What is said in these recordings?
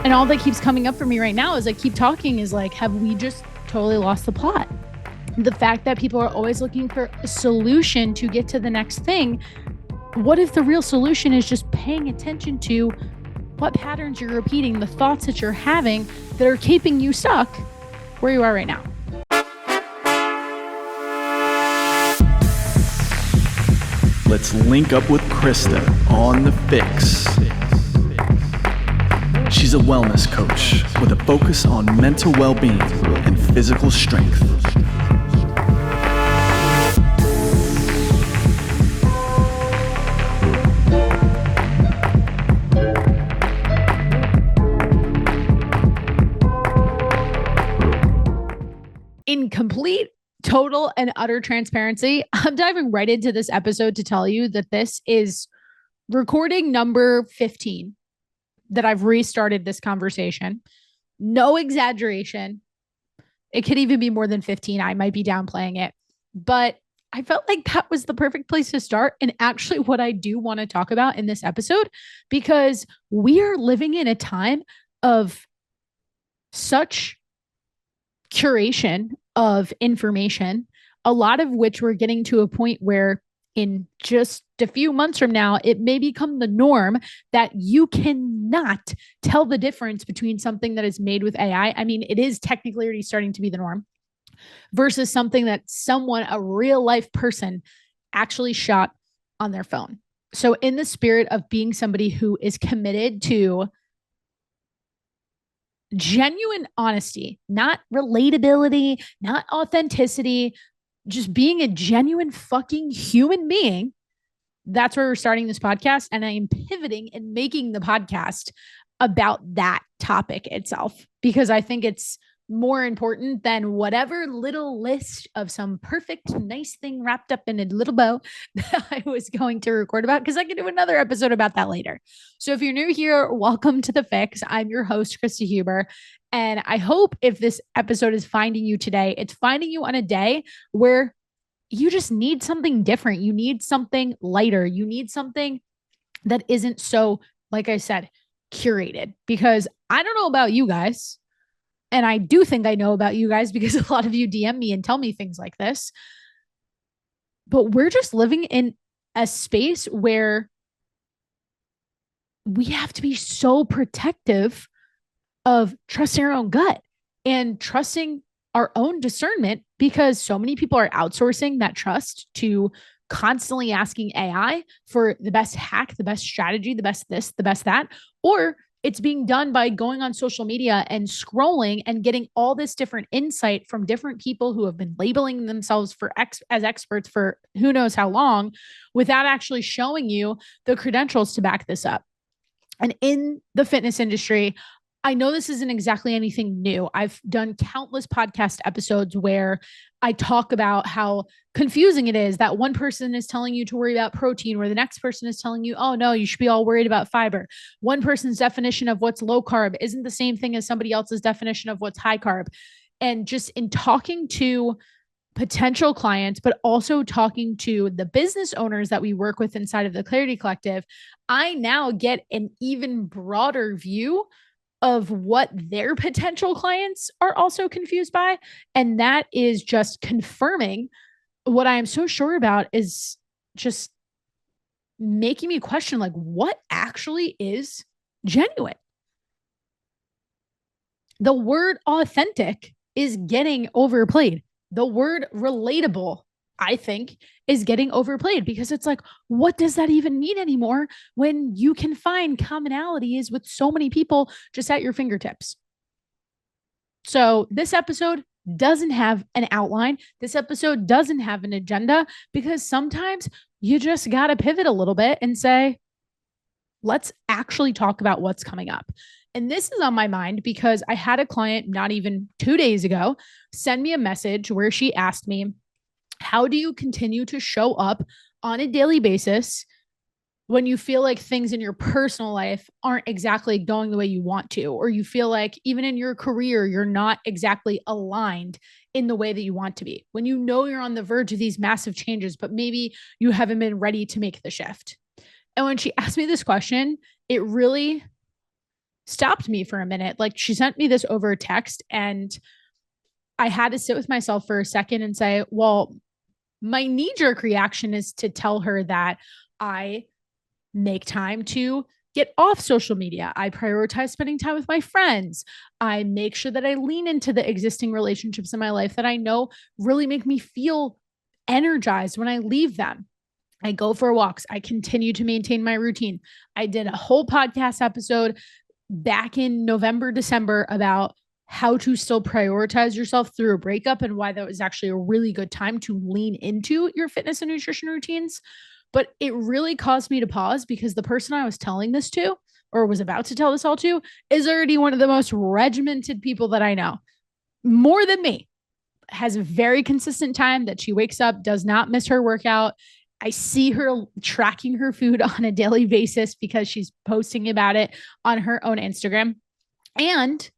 And all that keeps coming up for me right now as I keep talking is like, have we just totally lost the plot? The fact that people are always looking for a solution to get to the next thing. What if the real solution is just paying attention to what patterns you're repeating, the thoughts that you're having that are keeping you stuck where you are right now? Let's link up with Krista on the Fix. She's a wellness coach with a focus on mental well-being and physical strength. In complete, total, and utter transparency, I'm diving right into this episode to tell you that this is recording number 15 that I've restarted this conversation. No exaggeration. It could even be more than 15. I might be downplaying it, but I felt like that was the perfect place to start. And actually what I do want to talk about in this episode, because we are living in a time of such curation of information, a lot of which we're getting to a point where in just a few months from now, it may become the norm that you cannot tell the difference between something that is made with AI. I mean, it is technically already starting to be the norm versus something that someone, a real life person, actually shot on their phone. So in the spirit of being somebody who is committed to genuine honesty, not relatability, not authenticity, just being a genuine fucking human being. That's where we're starting this podcast. And I am pivoting and making the podcast about that topic itself, because I think it's more important than whatever little list of some perfect, nice thing wrapped up in a little bow that I was going to record about, because I can do another episode about that later. So if you're new here, welcome to The Fix. I'm your host, Krista Huber. And I hope if this episode is finding you today, it's finding you on a day where you just need something different. You need something lighter. You need something that isn't so, like I said, curated. Because I don't know about you guys, and I do think I know about you guys because a lot of you DM me and tell me things like this, but we're just living in a space where we have to be so protective of trusting our own gut and trusting our own discernment, because so many people are outsourcing that trust to constantly asking AI for the best hack, the best strategy, the best this, the best that, or it's being done by going on social media and scrolling and getting all this different insight from different people who have been labeling themselves as experts for who knows how long, without actually showing you the credentials to back this up. And in the fitness industry, I know this isn't exactly anything new. I've done countless podcast episodes where I talk about how confusing it is that one person is telling you to worry about protein, where the next person is telling you, oh no, you should be all worried about fiber. One person's definition of what's low carb isn't the same thing as somebody else's definition of what's high carb. And just in talking to potential clients, but also talking to the business owners that we work with inside of the Clarity Collective, I now get an even broader view of what their potential clients are also confused by. And that is just confirming what I am so sure about, is just making me question, like, what actually is genuine? The word authentic is getting overplayed. The word relatable, I think, is getting overplayed, because it's like, what does that even mean anymore when you can find commonalities with so many people just at your fingertips? So this episode doesn't have an outline. This episode doesn't have an agenda, because sometimes you just got to pivot a little bit and say, let's actually talk about what's coming up. And this is on my mind because I had a client not even 2 days ago send me a message where she asked me, how do you continue to show up on a daily basis when you feel like things in your personal life aren't exactly going the way you want to, or you feel like even in your career, you're not exactly aligned in the way that you want to be, when you know you're on the verge of these massive changes, but maybe you haven't been ready to make the shift? And when she asked me this question, it really stopped me for a minute. Like, she sent me this over text, and I had to sit with myself for a second and say, well, my knee jerk reaction is to tell her that I make time to get off social media. I prioritize spending time with my friends. I make sure that I lean into the existing relationships in my life that I know really make me feel energized when I leave them. I go for walks. I continue to maintain my routine. I did a whole podcast episode back in November, December about how to still prioritize yourself through a breakup and why that was actually a really good time to lean into your fitness and nutrition routines. But it really caused me to pause because the person I was telling this to, or was about to tell this all to, is already one of the most regimented people that I know, more than me. Has a very consistent time that she wakes up, does not miss her workout. I see her tracking her food on a daily basis because she's posting about it on her own Instagram. And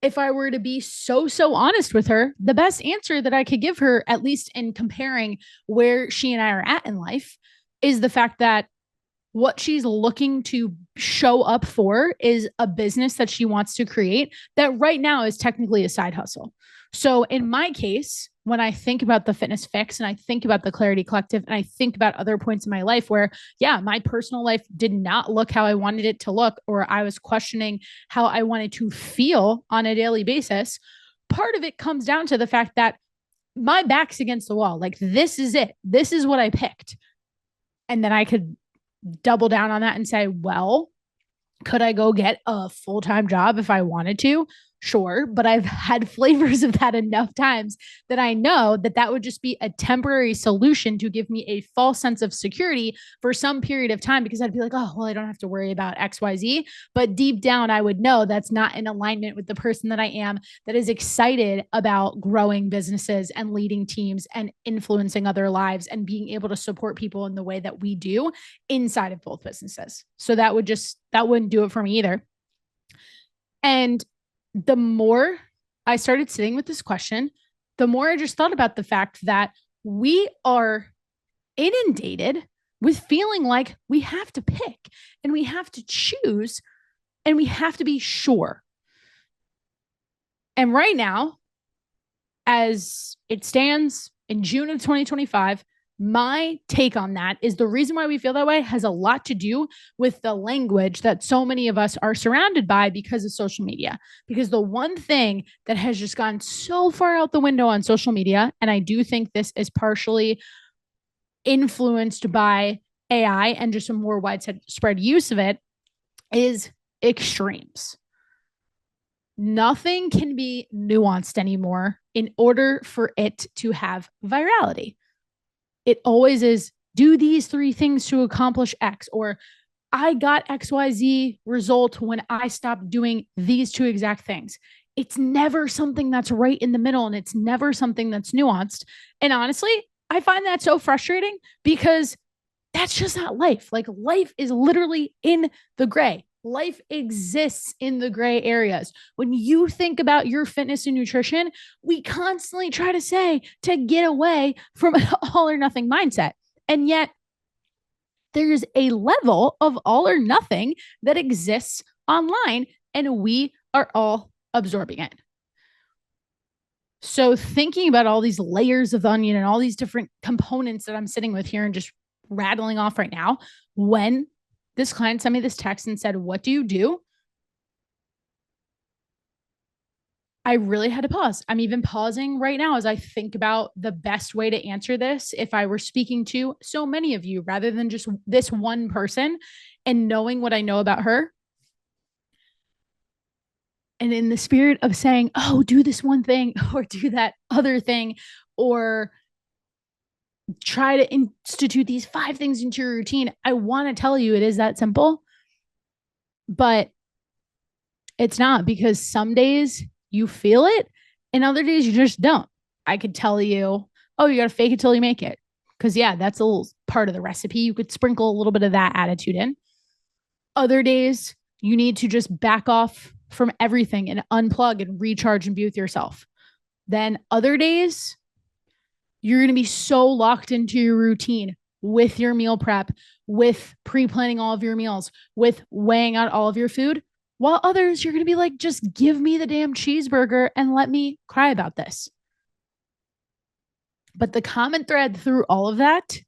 if I were to be so honest with her, the best answer that I could give her, at least in comparing where she and I are at in life, is the fact that what she's looking to show up for is a business that she wants to create that right now is technically a side hustle. So in my case, when I think about the Fitness Fix and I think about the Clarity Collective and I think about other points in my life where, yeah, my personal life did not look how I wanted it to look, or I was questioning how I wanted to feel on a daily basis, part of it comes down to the fact that my back's against the wall. Like, this is it. This is what I picked. And then I could double down on that and say, well, could I go get a full-time job if I wanted to? Sure. But I've had flavors of that enough times that I know that that would just be a temporary solution to give me a false sense of security for some period of time, because I'd be like, oh, well, I don't have to worry about XYZ. But deep down, I would know that's not in alignment with the person that I am, that is excited about growing businesses and leading teams and influencing other lives and being able to support people in the way that we do inside of both businesses. So that wouldn't do it for me either. And the more I started sitting with this question, the more I just thought about the fact that we are inundated with feeling like we have to pick and we have to choose and we have to be sure. And right now, as it stands in June of 2025, my take on that is the reason why we feel that way has a lot to do with the language that so many of us are surrounded by because of social media. Because the one thing that has just gone so far out the window on social media, and I do think this is partially influenced by AI and just a more widespread use of it, is extremes. Nothing can be nuanced anymore in order for it to have virality. It always is, do these 3 things to accomplish X, or I got XYZ result when I stopped doing these 2 exact things. It's never something that's right in the middle, and it's never something that's nuanced. And honestly, I find that so frustrating because that's just not life. Like, life is literally in the gray. Life exists in the gray areas. When you think about your fitness and nutrition, we constantly try to say to get away from an all or nothing mindset. And yet there's a level of all or nothing that exists online, and we are all absorbing it. So thinking about all these layers of the onion and all these different components that I'm sitting with here and just rattling off right now, when this client sent me this text and said, what do you do? I really had to pause. I'm even pausing right now as I think about the best way to answer this if I were speaking to so many of you rather than just this one person and knowing what I know about her. And in the spirit of saying, oh, do this one thing or do that other thing, or try to institute these 5 things into your routine, I want to tell you it is that simple, but it's not, because some days you feel it and other days you just don't. I could tell you, oh, you got to fake it till you make it. Because yeah, that's a little part of the recipe. You could sprinkle a little bit of that attitude in. Other days you need to just back off from everything and unplug and recharge and be with yourself. Then other days, you're going to be so locked into your routine with your meal prep, with pre-planning all of your meals, with weighing out all of your food, While others, you're going to be like, just give me the damn cheeseburger and let me cry about this. But the common thread through all of that,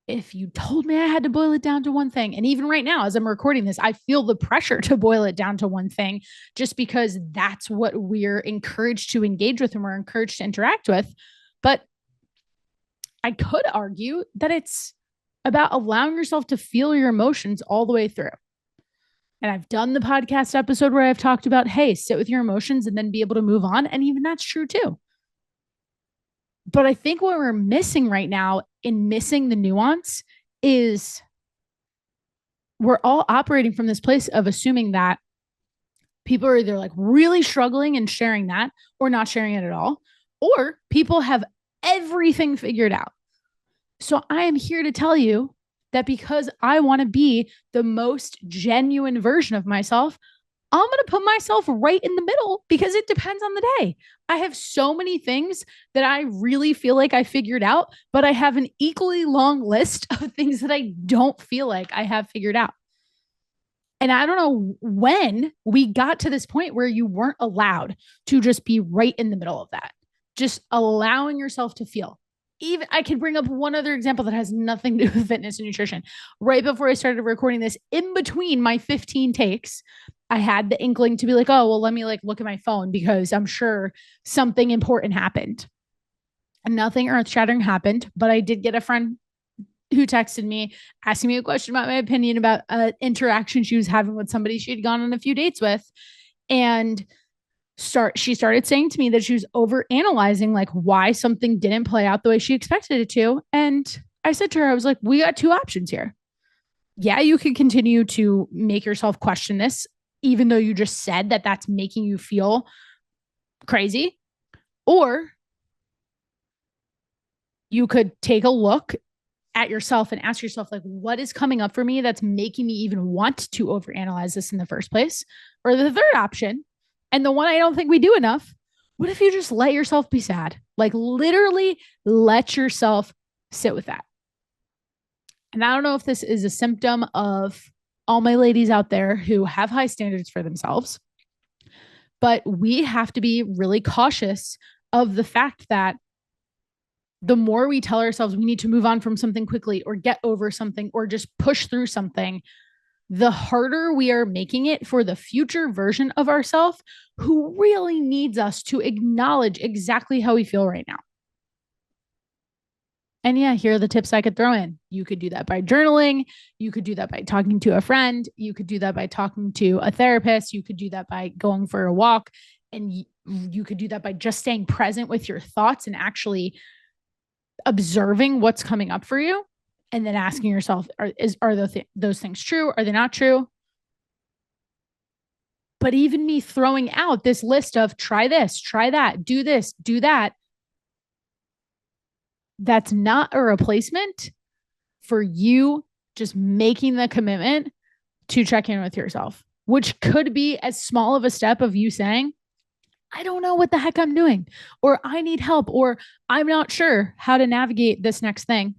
if you told me I had to boil it down to one thing, and even right now, as I'm recording this, I feel the pressure to boil it down to one thing just because that's what we're encouraged to engage with and we're encouraged to interact with. But I could argue that it's about allowing yourself to feel your emotions all the way through. And I've done the podcast episode where I've talked about, hey, sit with your emotions and then be able to move on. And even that's true too. But I think what we're missing right now in missing the nuance is we're all operating from this place of assuming that people are either like really struggling and sharing that or not sharing it at all, or people have everything figured out. So I am here to tell you that because I want to be the most genuine version of myself, I'm going to put myself right in the middle because it depends on the day. I have so many things that I really feel like I figured out, but I have an equally long list of things that I don't feel like I have figured out. And I don't know when we got to this point where you weren't allowed to just be right in the middle of that, just allowing yourself to feel. Even I could bring up one other example that has nothing to do with fitness and nutrition. Right before I started recording this, in between my 15 takes, I had the inkling to be like, oh, well, let me like look at my phone because I'm sure something important happened. And nothing earth shattering happened, but I did get a friend who texted me asking me a question about my opinion about an interaction she was having with somebody she had gone on a few dates with. And she started saying to me that she was over analyzing like why something didn't play out the way she expected it to. And I said to her, I was like, we got two options here. Yeah, you can continue to make yourself question this, even though you just said that that's making you feel crazy. Or you could take a look at yourself and ask yourself, like, what is coming up for me that's making me even want to overanalyze this in the first place? Or the third option, and the one I don't think we do enough, what if you just let yourself be sad? Like literally let yourself sit with that. And I don't know if this is a symptom of all my ladies out there who have high standards for themselves, but we have to be really cautious of the fact that the more we tell ourselves we need to move on from something quickly or get over something or just push through something, the harder we are making it for the future version of ourselves who really needs us to acknowledge exactly how we feel right now. And yeah, here are the tips I could throw in. You could do that by journaling. You could do that by talking to a friend. You could do that by talking to a therapist. You could do that by going for a walk. And you could do that by just staying present with your thoughts and actually observing what's coming up for you and then asking yourself, are those things true? Are they not true? But even me throwing out this list of try this, try that, do this, do that, that's not a replacement for you just making the commitment to check in with yourself, which could be as small of a step of you saying, I don't know what the heck I'm doing, or I need help, or I'm not sure how to navigate this next thing.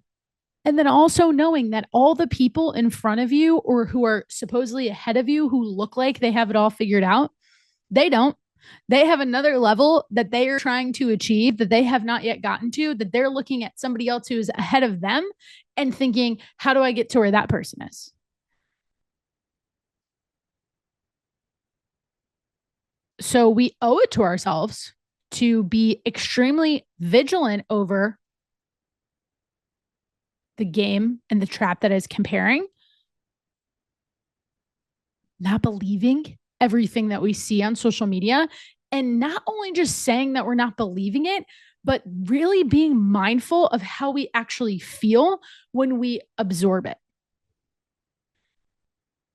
And then also knowing that all the people in front of you or who are supposedly ahead of you who look like they have it all figured out, they don't. They have another level that they are trying to achieve that they have not yet gotten to, that they're looking at somebody else who is ahead of them and thinking, how do I get to where that person is? So we owe it to ourselves to be extremely vigilant over the game and the trap that is comparing, not believing everything that we see on social media, and not only just saying that we're not believing it, but really being mindful of how we actually feel when we absorb it.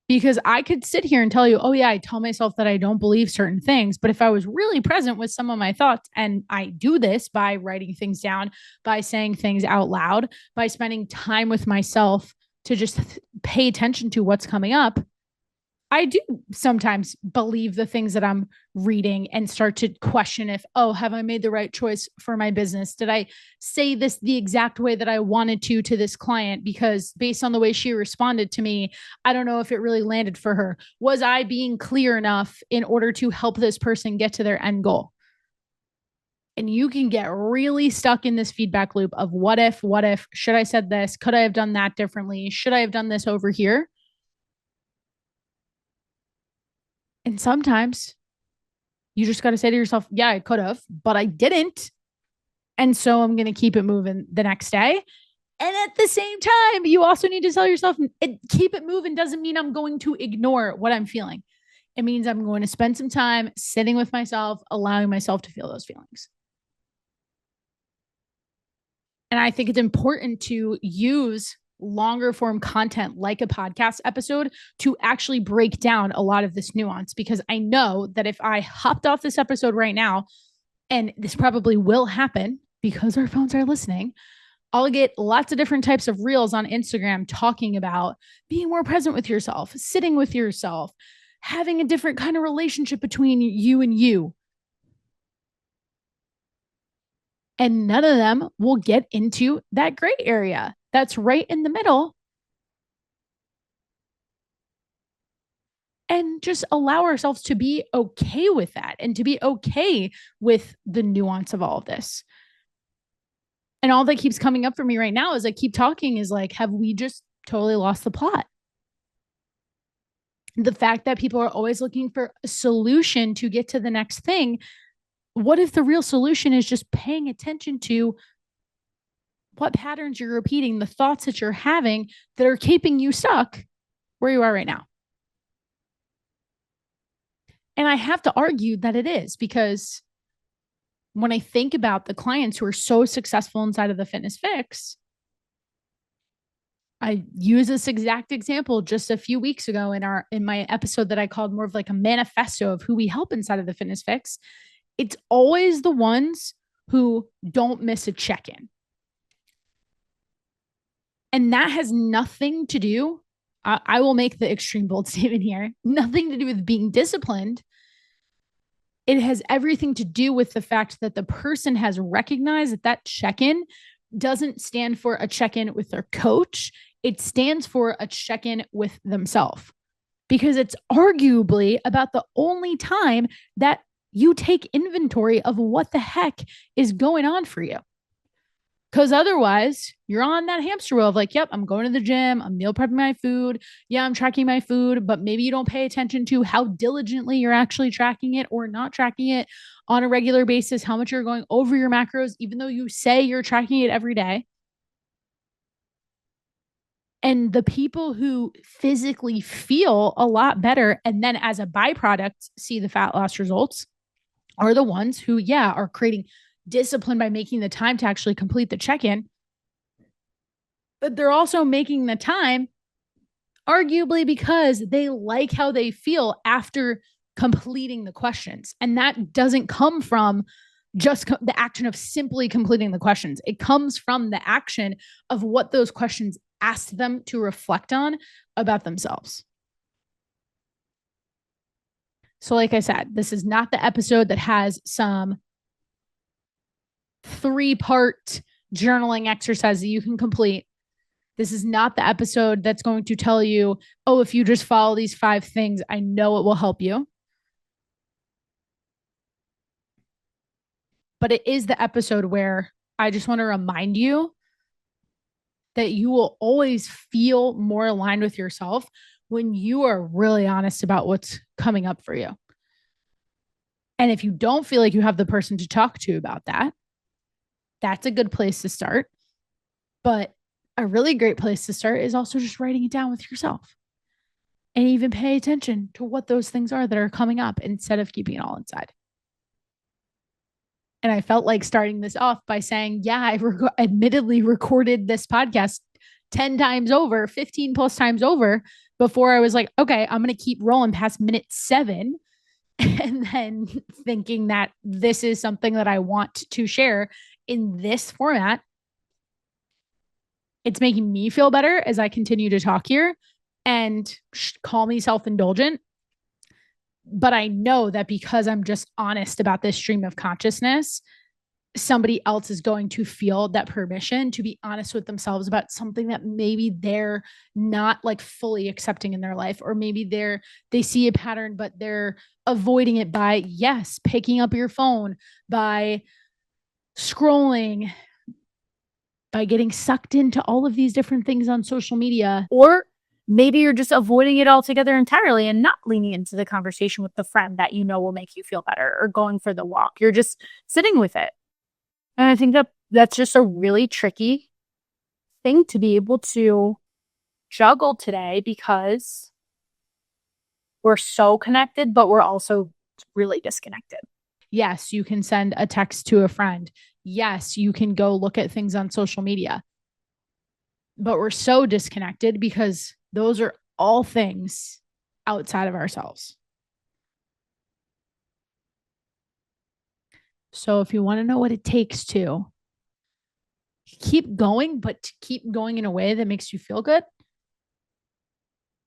Because I could sit here and tell you, oh yeah, I tell myself that I don't believe certain things. But if I was really present with some of my thoughts, and I do this by writing things down, by saying things out loud, by spending time with myself to just pay attention to what's coming up, I do sometimes believe the things that I'm reading and start to question if, oh, have I made the right choice for my business? Did I say this the exact way that I wanted to this client? Because based on the way she responded to me, I don't know if it really landed for her. Was I being clear enough in order to help this person get to their end goal? And you can get really stuck in this feedback loop of what if, should I said this? Could I have done that differently? Should I have done this over here? And sometimes you just got to say to yourself, yeah, I could have, but I didn't. And so I'm going to keep it moving the next day. And at the same time, you also need to tell yourself, keep it moving doesn't mean I'm going to ignore what I'm feeling. It means I'm going to spend some time sitting with myself, allowing myself to feel those feelings. And I think it's important to use longer form content like a podcast episode to actually break down a lot of this nuance, because I know that if I hopped off this episode right now, and this probably will happen because our phones are listening, I'll get lots of different types of reels on Instagram talking about being more present with yourself, sitting with yourself, having a different kind of relationship between you and you. And none of them will get into that gray area that's right in the middle. And just allow ourselves to be okay with that and to be okay with the nuance of all of this. And all that keeps coming up for me right now as I keep talking is like, have we just totally lost the plot? The fact that people are always looking for a solution to get to the next thing. What if the real solution is just paying attention to what patterns you're repeating, the thoughts that you're having that are keeping you stuck where you are right now? And I have to argue that it is, because when I think about the clients who are so successful inside of the Fitness Fix, I use this exact example just a few weeks ago in my episode that I called more of like a manifesto of who we help inside of the Fitness Fix. It's always the ones who don't miss a check-in. And that has nothing to do, I will make the extreme bold statement here, nothing to do with being disciplined. It has everything to do with the fact that the person has recognized that that check-in doesn't stand for a check-in with their coach. It stands for a check-in with themselves, because it's arguably about the only time that you take inventory of what the heck is going on for you. Because otherwise, you're on that hamster wheel of like, yep, I'm going to the gym, I'm meal prepping my food. Yeah, I'm tracking my food, but maybe you don't pay attention to how diligently you're actually tracking it or not tracking it on a regular basis, how much you're going over your macros, even though you say you're tracking it every day. And the people who physically feel a lot better and then as a byproduct see the fat loss results are the ones who, yeah, are creating discipline by making the time to actually complete the check-in. But they're also making the time arguably because they like how they feel after completing the questions. And that doesn't come from just the action of simply completing the questions. It comes from the action of what those questions asked them to reflect on about themselves. So like I said, this is not the episode that has some 3-part journaling exercise that you can complete. This is not the episode that's going to tell you, oh, if you just follow these 5 things, I know it will help you. But it is the episode where I just want to remind you that you will always feel more aligned with yourself when you are really honest about what's coming up for you. And if you don't feel like you have the person to talk to about that, that's a good place to start. But a really great place to start is also just writing it down with yourself and even pay attention to what those things are that are coming up instead of keeping it all inside. And I felt like starting this off by saying, yeah, I admittedly recorded this podcast 10 times over, 15 plus times over before I was like, okay, I'm going to keep rolling past minute 7. And then thinking that this is something that I want to share in this format. It's making me feel better as I continue to talk here. and call me self-indulgent. But I know that because I'm just honest about this stream of consciousness, somebody else is going to feel that permission to be honest with themselves about something that maybe they're not like fully accepting in their life, or maybe they see a pattern but they're avoiding it by, yes, picking up your phone, by scrolling, by getting sucked into all of these different things on social media. Or maybe you're just avoiding it altogether entirely and not leaning into the conversation with the friend that you know will make you feel better, or going for the walk. You're just sitting with it. And I think that that's just a really tricky thing to be able to juggle today, because we're so connected, but we're also really disconnected. Yes, you can send a text to a friend. Yes, you can go look at things on social media. But we're so disconnected because those are all things outside of ourselves. So if you want to know what it takes to keep going, but to keep going in a way that makes you feel good,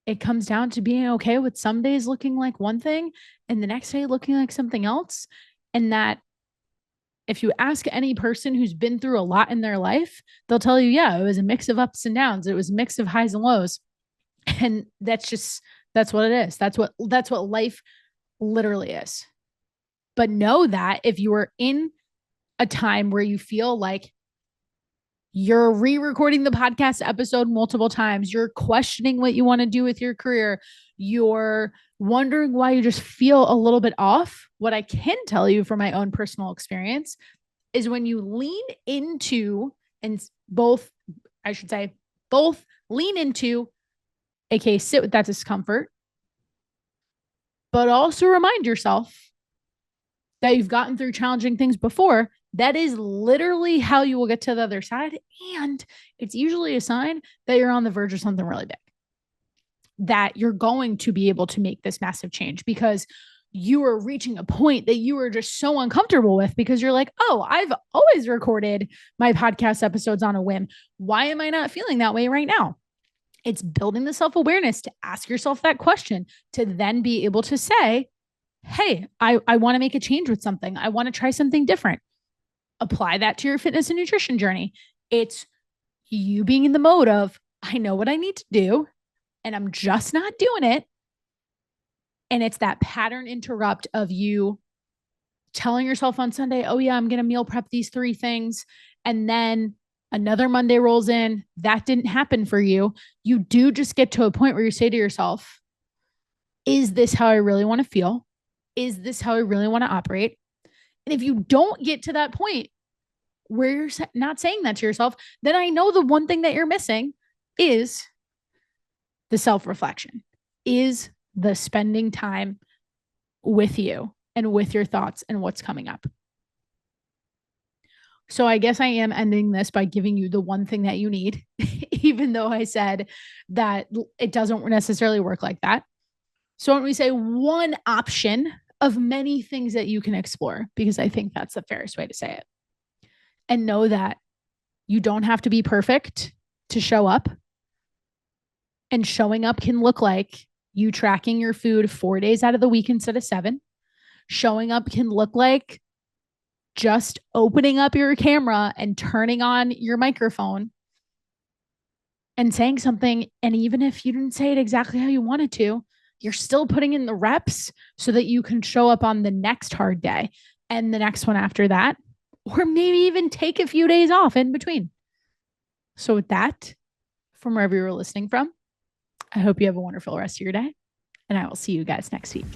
it comes down to being okay with some days looking like one thing and the next day looking like something else. And that if you ask any person who's been through a lot in their life, they'll tell you, yeah, it was a mix of ups and downs. It was a mix of highs and lows. And that's what it is. That's what life literally is. But know that if you are in a time where you feel like you're re-recording the podcast episode multiple times, you're questioning what you want to do with your career, you're wondering why you just feel a little bit off, what I can tell you from my own personal experience is when you lean into, and both lean into, aka sit with that discomfort, but also remind yourself that you've gotten through challenging things before. That is literally how you will get to the other side. And it's usually a sign that you're on the verge of something really big, that you're going to be able to make this massive change, because you are reaching a point that you are just so uncomfortable with, because you're like, oh, I've always recorded my podcast episodes on a whim. Why am I not feeling that way right now? It's building the self-awareness to ask yourself that question, to then be able to say, hey, I want to make a change with something. I want to try something different. Apply that to your fitness and nutrition journey. It's you being in the mode of, I know what I need to do, and I'm just not doing it. And it's that pattern interrupt of you telling yourself on Sunday, oh yeah, I'm going to meal prep these 3 things. And then another Monday rolls in. That didn't happen for you. You do just get to a point where you say to yourself, is this how I really want to feel? Is this how I really want to operate? And if you don't get to that point where you're not saying that to yourself, then I know the one thing that you're missing is the self-reflection, is the spending time with you and with your thoughts and what's coming up. So I guess I am ending this by giving you the one thing that you need, even though I said that it doesn't necessarily work like that. So when we say one option of many things that you can explore, because I think that's the fairest way to say it. And know that you don't have to be perfect to show up. And showing up can look like you tracking your food 4 days out of the week instead of 7. Showing up can look like just opening up your camera and turning on your microphone and saying something. And even if you didn't say it exactly how you wanted to, you're still putting in the reps so that you can show up on the next hard day and the next one after that, or maybe even take a few days off in between. So with that, from wherever you're listening from, I hope you have a wonderful rest of your day, and I will see you guys next week.